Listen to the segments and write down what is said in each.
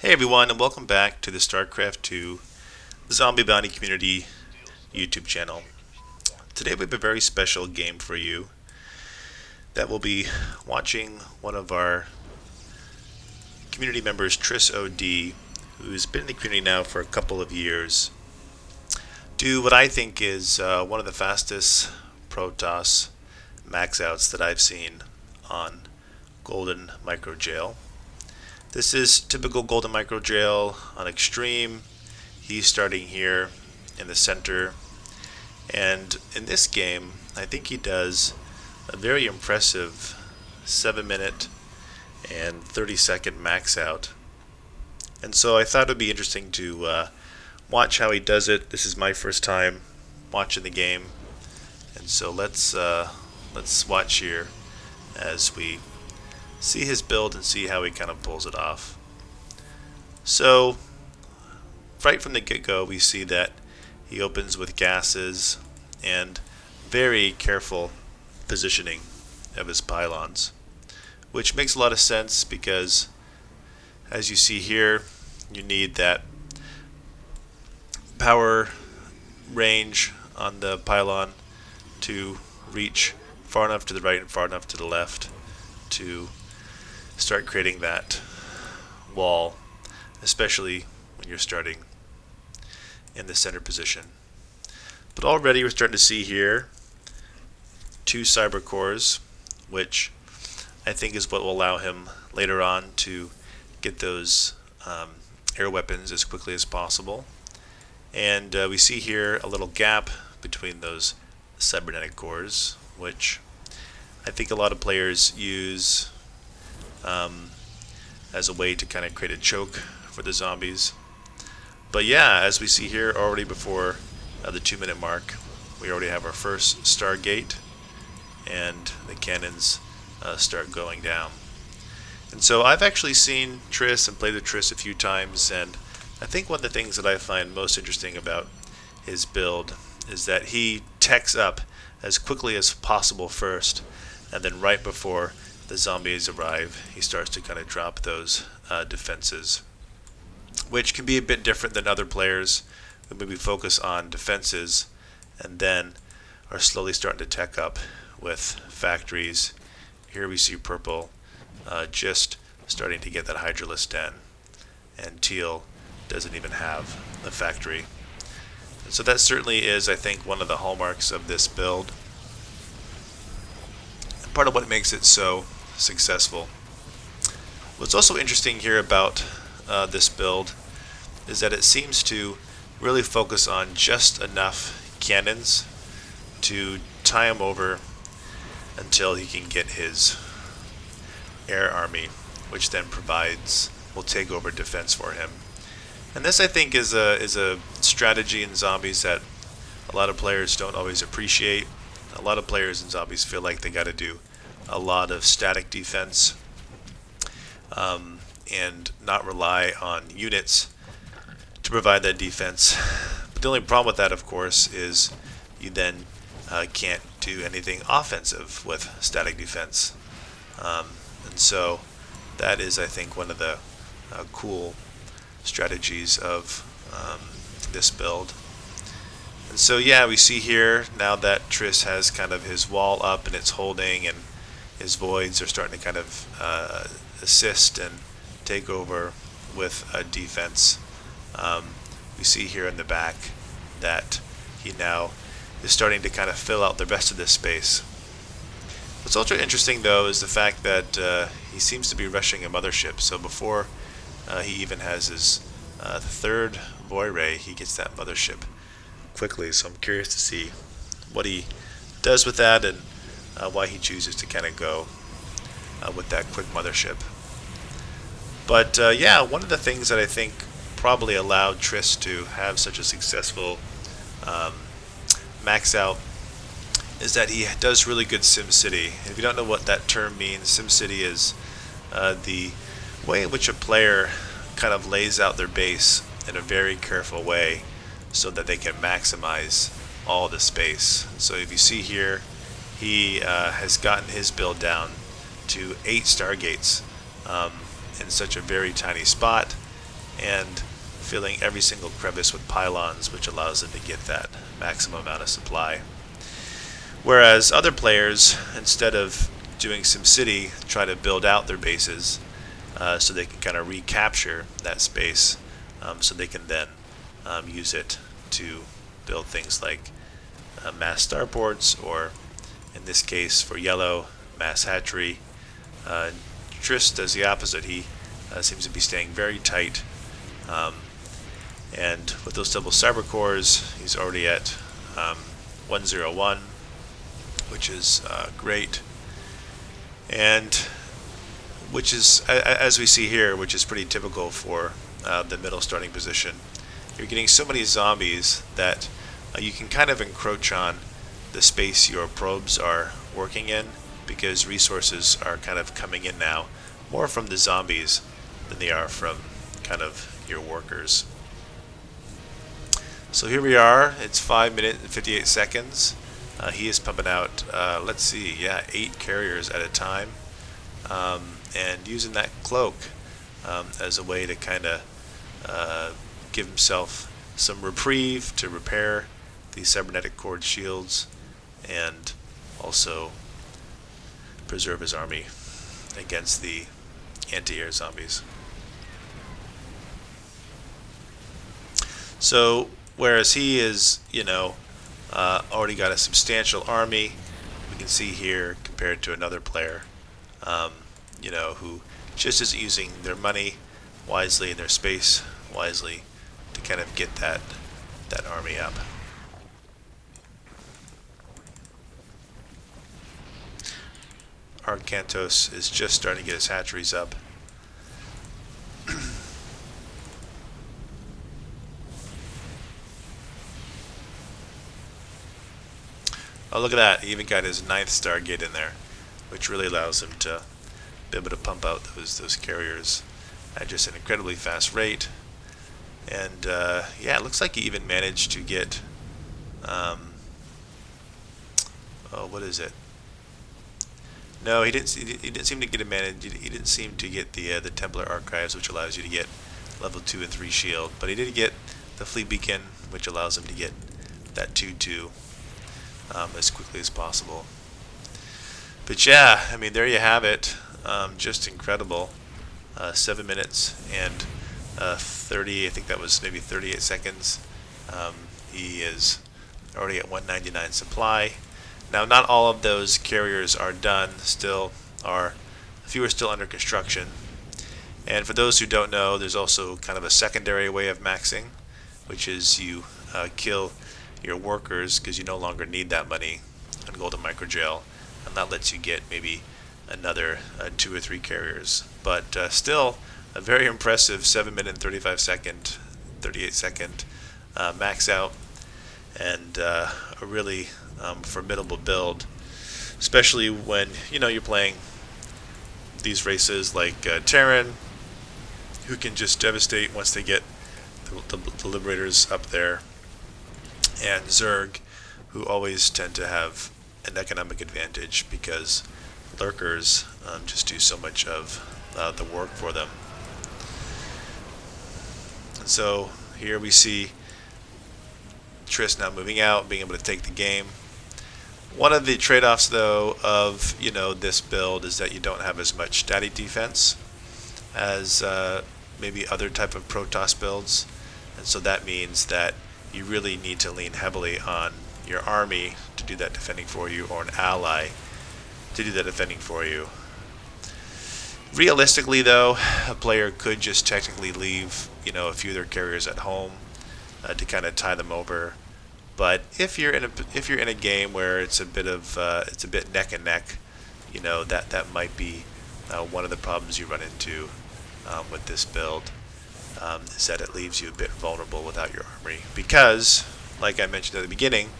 Hey everyone, and welcome back to the StarCraft 2 Zombiebounty Community YouTube channel. Today we have a very special game for you that we'll be watching one of our community members, Triss OD, who's been in the community now for a couple of years, do what I think is one of the fastest Protoss max outs that I've seen on Golden Microjail. This is typical Golden Microjail on Extreme. He's starting here in the center. And in this game, I think he does a very impressive 7-minute and 30-second max out. And so I thought it would be interesting to watch how he does it. This is my first time watching the game. And so let's watch here as we see his build and see how he kind of pulls it off. So right from the get-go we see that he opens with gases and very careful positioning of his pylons, which makes a lot of sense because as you see here you need that power range on the pylon to reach far enough to the right and far enough to the left to start creating that wall, especially when you're starting in the center position. But already we're starting to see here 2 cyber cores, which I think is what will allow him later on to get those air weapons as quickly as possible. And we see here a little gap between those cybernetic cores, which I think a lot of players use as a way to kind of create a choke for the zombies. But yeah, as we see here already before the 2-minute mark, we already have our first Stargate and the cannons start going down. And so I've actually seen Triss and played with Triss a few times, and I think one of the things that I find most interesting about his build is that he techs up as quickly as possible first, and then right before the zombies arrive, he starts to kind of drop those defenses, which can be a bit different than other players who maybe focus on defenses and then are slowly starting to tech up with factories. Here we see purple just starting to get that Hydralisk den, and teal doesn't even have the factory. And so that certainly is, I think, one of the hallmarks of this build, and part of what makes it so successful. What's also interesting here about this build is that it seems to really focus on just enough cannons to tie him over until he can get his air army, which then will take over defense for him. And this, I think, is a strategy in zombies that a lot of players don't always appreciate. A lot of players in zombies feel like they got to do a lot of static defense and not rely on units to provide that defense. But the only problem with that, of course, is you then can't do anything offensive with static defense. And so that is, I think, one of the cool strategies of this build. And so yeah, we see here now that Triss has kind of his wall up and it's holding, and his voids are starting to kind of assist and take over with a defense. We see here in the back that he now is starting to kind of fill out the rest of this space. What's also interesting, though, is the fact that he seems to be rushing a mothership. So before he even has his third void ray, he gets that mothership quickly. So I'm curious to see what he does with that and why he chooses to kind of go with that quick mothership. But yeah, one of the things that I think probably allowed Triss to have such a successful max out is that he does really good SimCity. If you don't know what that term means, SimCity is the way in which a player kind of lays out their base in a very careful way so that they can maximize all the space. So if you see here, he has gotten his build down to 8 Stargates in such a very tiny spot, and filling every single crevice with pylons, which allows them to get that maximum amount of supply. Whereas other players, instead of doing SimCity, try to build out their bases so they can kind of recapture that space, so they can then use it to build things like mass starports, or in this case for yellow, mass hatchery. Triss does the opposite. He seems to be staying very tight, and with those double cyber cores, he's already at 101, which is great, and which is, as we see here, which is pretty typical for the middle starting position. You're getting so many zombies that you can kind of encroach on the space your probes are working in, because resources are kind of coming in now more from the zombies than they are from kind of your workers. So here we are. It's 5 minutes and 58 seconds. He is pumping out, let's see, 8 carriers at a time, and using that cloak as a way to kind of give himself some reprieve to repair these cybernetic cord shields, and also preserve his army against the anti-air zombies. So whereas he is, already got a substantial army, we can see here compared to another player, who just is using their money wisely and their space wisely to kind of get that army up. Arcantos is just starting to get his hatcheries up. Oh, look at that. He even got his 9th Stargate in there, which really allows him to be able to pump out those carriers at just an incredibly fast rate. And it looks like he even managed to get what is it? No, he didn't seem to get He didn't seem to get the Templar Archives, which allows you to get level 2 and 3 shield. But he did get the Fleet Beacon, which allows him to get that 2/2 as quickly as possible. But yeah, I mean, there you have it. Just incredible. 7 minutes and 30. I think that was maybe 38 seconds. He is already at 199 supply. Now, not all of those carriers are done. A few are still under construction. And for those who don't know, there's also kind of a secondary way of maxing, which is you kill your workers because you no longer need that money on Golden Microjail, and that lets you get maybe another 2 or 3 carriers. But still, a very impressive 7 minute and 38 second max out, and a really formidable build, especially when you're playing these races like Terran, who can just devastate once they get the Liberators up there, and Zerg, who always tend to have an economic advantage because lurkers just do so much of the work for them. And so here we see Triss now moving out, being able to take the game. One of the trade-offs, though, of this build is that you don't have as much static defense as maybe other type of Protoss builds, and so that means that you really need to lean heavily on your army to do that defending for you, or an ally to do that defending for you. Realistically, though, a player could just technically leave a few of their carriers at home to kind of tie them over. But if you're in a game where it's a bit neck and neck, that might be one of the problems you run into with this build, is that it leaves you a bit vulnerable without your armory, because, like I mentioned at the beginning,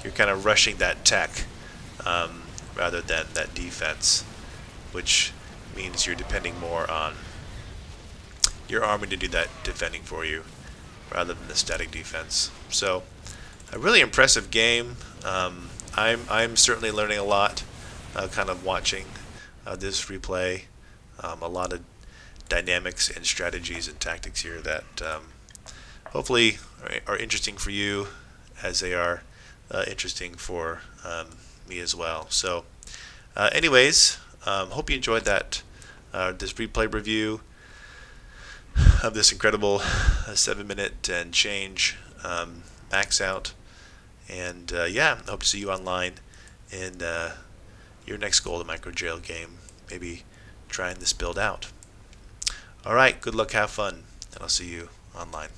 you're kind of rushing that tech rather than that defense, which means you're depending more on your army to do that defending for you rather than the static defense. So, a really impressive game. I'm certainly learning a lot, kind of watching this replay. A lot of dynamics and strategies and tactics here that hopefully are interesting for you, as they are interesting for me as well. So anyways, hope you enjoyed that this replay review of this incredible 7 minute and change max out. And yeah, I hope to see you online in your next Golden Micro Jail game, maybe trying this build out. Alright, good luck, have fun, and I'll see you online.